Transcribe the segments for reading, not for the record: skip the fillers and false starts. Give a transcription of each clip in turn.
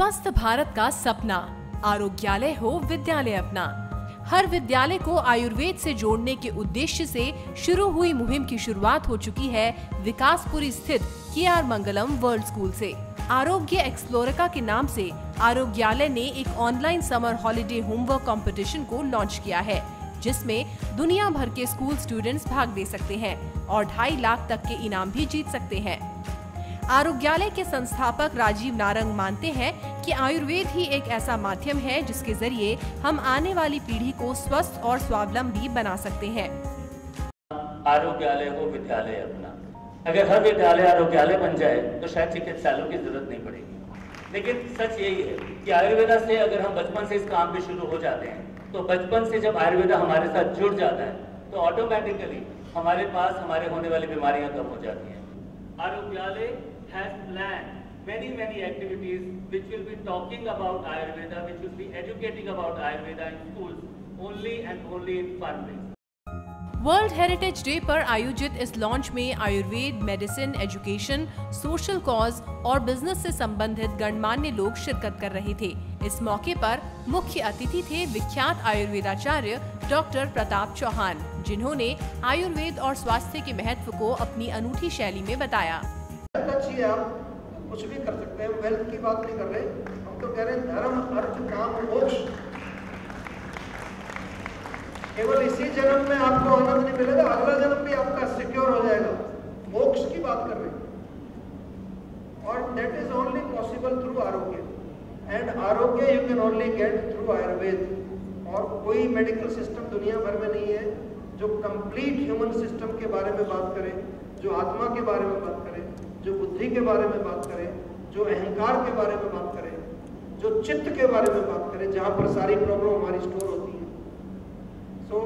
स्वस्थ भारत का सपना, आरोग्यालय हो विद्यालय अपना। हर विद्यालय को आयुर्वेद से जोड़ने के उद्देश्य से शुरू हुई मुहिम की शुरुआत हो चुकी है विकासपुरी स्थित KR मंगलम वर्ल्ड स्कूल से। आरोग्य एक्सप्लोरिका के नाम से आरोग्यालय ने एक online summer holiday homework competition को लॉन्च किया है, जिसमें दुनिया भर के स्कूल स्टूडेंट्स भाग ले सकते हैं और 2.5 लाख तक के इनाम भी जीत सकते हैं। आरोग्यालय के संस्थापक राजीव नारंग मानते हैं कि आयुर्वेद ही एक ऐसा माध्यम है जिसके जरिए हम आने वाली पीढ़ी को स्वस्थ और स्वावलंबी बना सकते हैं। आरोग्यालय हो विद्यालय अपना। अगर हर विद्यालय आरोग्यालय बन जाए तो शायद चिकित्सालयों की जरूरत नहीं पड़ेगी। लेकिन सच यही है कि आयुर्वेदा से अगर हम बचपन से इस काम पे शुरू हो जाते हैं, तो बचपन से जब आयुर्वेदा हमारे साथ जुड़ जाता है तो ऑटोमेटिकली हमारे पास हमारे होने वाली बीमारियां कम हो जाती हैं। आरोग्यालय has planned many activities which will be talking about Ayurveda, which will be educating about Ayurveda in schools only and only in fun ways. World heritage day पर आयोजित इस लॉन्च में Ayurveda, medicine, education, social cause और business से संबंधित गणमान्य लोग शिरकत कर रहे थे। इस मौके पर मुख्य अतिथि थे विख्यात आयुर्वेदाचार्य डॉक्टर प्रताप चौहान, जिन्होंने आयुर्वेद और स्वास्थ्य के महत्व को अपनी अनूठी शैली में बताया। अच्छी है, आप कुछ भी कर सकते हैं। वेल्थ की बात नहीं कर रहे, हम तो कह रहे हैं धर्म, अर्थ, काम, मोक्ष। केवल इसी जन्म में आपको आनंद नहीं मिलेगा, अगला जन्म भी आपका सिक्योर हो जाएगा। मोक्ष की बात कर रहे हैं और that is only possible through आरोग्य। एंड आरोग्य you can only get through Ayurveda. और कोई मेडिकल सिस्टम दुनिया भर में नहीं है जो कंप्लीट ह्यूमन सिस्टम के बारे में बात करे, जो आत्मा के बारे में बात करे, जो बुद्धि के बारे में बात करें, जो अहंकार के बारे में बात करें, जो चित्त के बारे में बात करें, जहां पर सारी प्रॉब्लम हमारी स्टोर होती है। So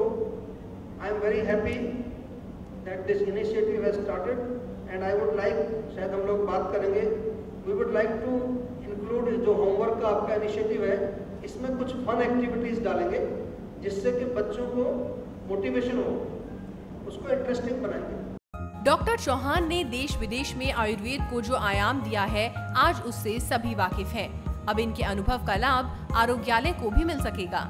I am very happy that this initiative has started and I would like, शायद हम लोग बात करेंगे, we would like to include जो होमवर्क का आपका इनिशिएटिव है, इसमें कुछ फन एक्टिविटीज डालेंगे जिससे कि बच्चों को मोटिवेशन हो, उसको इंटरेस्टिंग बनाएंगे। डॉक्टर चौहान ने देश विदेश में आयुर्वेद को जो आयाम दिया है, आज उससे सभी वाकिफ हैं। अब इनके अनुभव का लाभ आरोग्यालय को भी मिल सकेगा।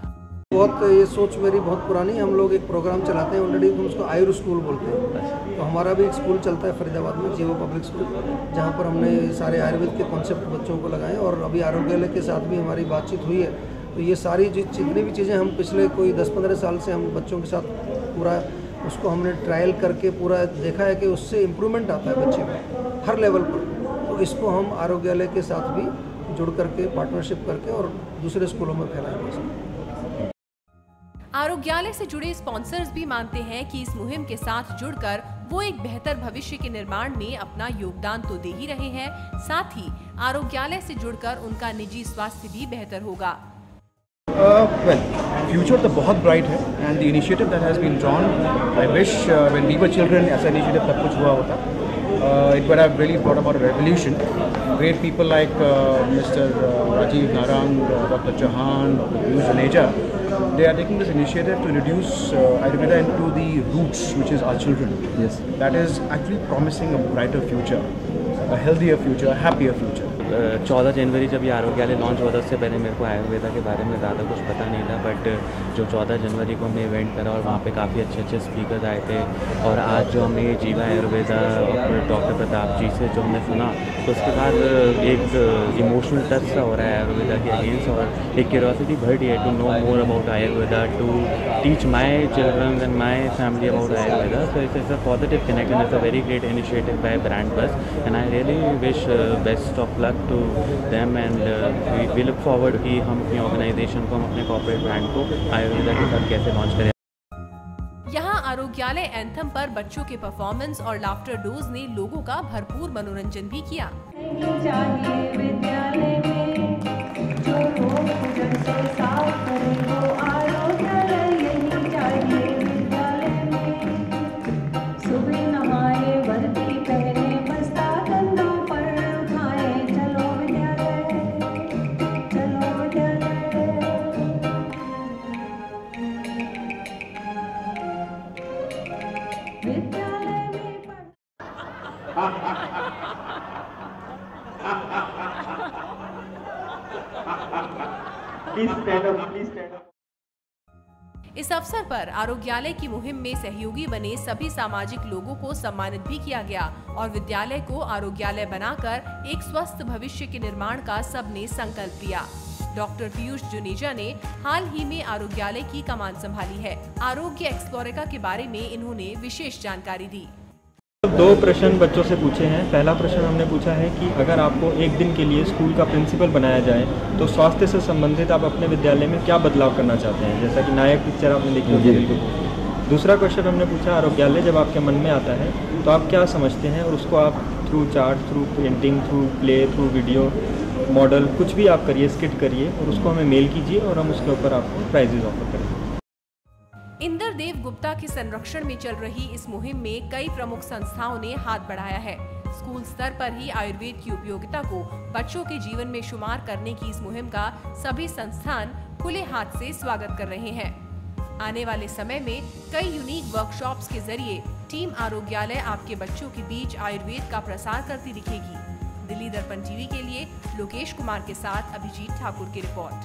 बहुत ये सोच मेरी बहुत पुरानी। हम लोग एक प्रोग्राम चलाते हैं ऑलरेडी, हम उसको आयुर स्कूल बोलते हैं। तो हमारा भी एक स्कूल चलता है फरीदाबाद में, जीवो पब्लिक स्कूल, जहाँ पर हमने सारे आयुर्वेद के कॉन्सेप्ट बच्चों को लगाए और अभी आरोग्यालय के साथ भी हमारी बातचीत हुई है। तो ये सारी जितनी भी चीज़ें हम पिछले कोई 10-15 साल से हम बच्चों के साथ पूरा उसको हमने ट्रायल करके पूरा देखा है कि उससे इम्प्रूवमेंट आता है बच्चे में हर लेवल पर। तो इसको हम आरोग्यालय के साथ भी जुड़ करके पार्टनरशिप करके और दूसरे स्कूलों में फैलाएंगे। आरोग्यालय से जुड़े स्पॉन्सर्स भी मानते हैं कि इस मुहिम के साथ जुड़कर वो एक बेहतर भविष्य के निर्माण में अपना योगदान तो दे ही रहे हैं, साथ ही आरोग्यालय से जुड़कर उनका निजी स्वास्थ्य भी बेहतर होगा। Well, future तो बहुत ब्राइट है and the initiative that has been drawn, I wish when we were children ऐसा initiative तब कुछ हुआ होता, it would have really brought about a revolution. Great people like Mr. Rajiv Narang, Dr. Chauhan, Dr. Piyush Juneja, they are taking this initiative to introduce Ayurveda into the roots, which is our children. Yes. That is actually promising a brighter future, a healthier future, a happier future. 14 जनवरी जब ये आरोग्यालय launch हुआ था, उससे पहले मेरे को आयुर्वेदा के बारे में ज़्यादा कुछ पता नहीं था, बट जो 14 जनवरी को हमने इवेंट करा और वहाँ पे काफ़ी अच्छे स्पीकर्स आए थे, और आज जो हमने जीवा आयुर्वेदा और डॉक्टर प्रताप जी से जो हमने सुना, तो उसके बाद एक इमोशनल टच सा हो रहा है आयुर्वेदा के अगेंस्ट, और एक क्यूरियोसिटी बढ़ रही है to know more about Ayurveda, to teach my children and my family about Ayurveda. So it's a positive connect and it's a very great initiative by brand bus, and I really wish best of luck to them and we look forward कि हम अपनी organisation को, हम अपने corporate brand को आयुर्वेदा के साथ कैसे लॉन्च करें। यहाँ आरोग्यालय एंथम पर बच्चों के परफॉर्मेंस और लाफ्टर डोज ने लोगों का भरपूर मनोरंजन भी किया। Please stand up, please stand up. इस अवसर पर आरोग्यालय की मुहिम में सहयोगी बने सभी सामाजिक लोगों को सम्मानित भी किया गया और विद्यालय को आरोग्यालय बनाकर एक स्वस्थ भविष्य के निर्माण का सबने संकल्प लिया। डॉक्टर पीयूष जुनेजा ने हाल ही में आरोग्यालय की कमान संभाली है। आरोग्य एक्सप्लोरेका के बारे में इन्होंने विशेष जानकारी दी। 2 प्रश्न बच्चों से पूछे हैं। पहला प्रश्न हमने पूछा है कि अगर आपको एक दिन के लिए स्कूल का प्रिंसिपल बनाया जाए तो स्वास्थ्य से संबंधित आप अपने विद्यालय में क्या बदलाव करना चाहते हैं, जैसा कि नायक पिक्चर आपने देखी होगी बिल्कुल। दूसरा क्वेश्चन हमने पूछा आरोग्यालय जब आपके मन में आता है तो आप क्या समझते हैं और उसको आप through chart, through painting, through play, through video model कुछ भी आप करिए, स्किट करिए और उसको हमें मेल कीजिए और हम उसके ऊपर आपको प्राइजेज ऑफर करेंगे। इंद्रदेव गुप्ता के संरक्षण में चल रही इस मुहिम में कई प्रमुख संस्थाओं ने हाथ बढ़ाया है। स्कूल स्तर पर ही आयुर्वेद की उपयोगिता को बच्चों के जीवन में शुमार करने की इस मुहिम का सभी संस्थान खुले हाथ से स्वागत कर रहे हैं। आने वाले समय में कई यूनिक वर्कशॉप्स के जरिए टीम आरोग्यालय आपके बच्चों के बीच आयुर्वेद का प्रसार करती दिखेगी। दिल्ली दर्पण टीवी के लिए लोकेश कुमार के साथ अभिजीत ठाकुर की रिपोर्ट।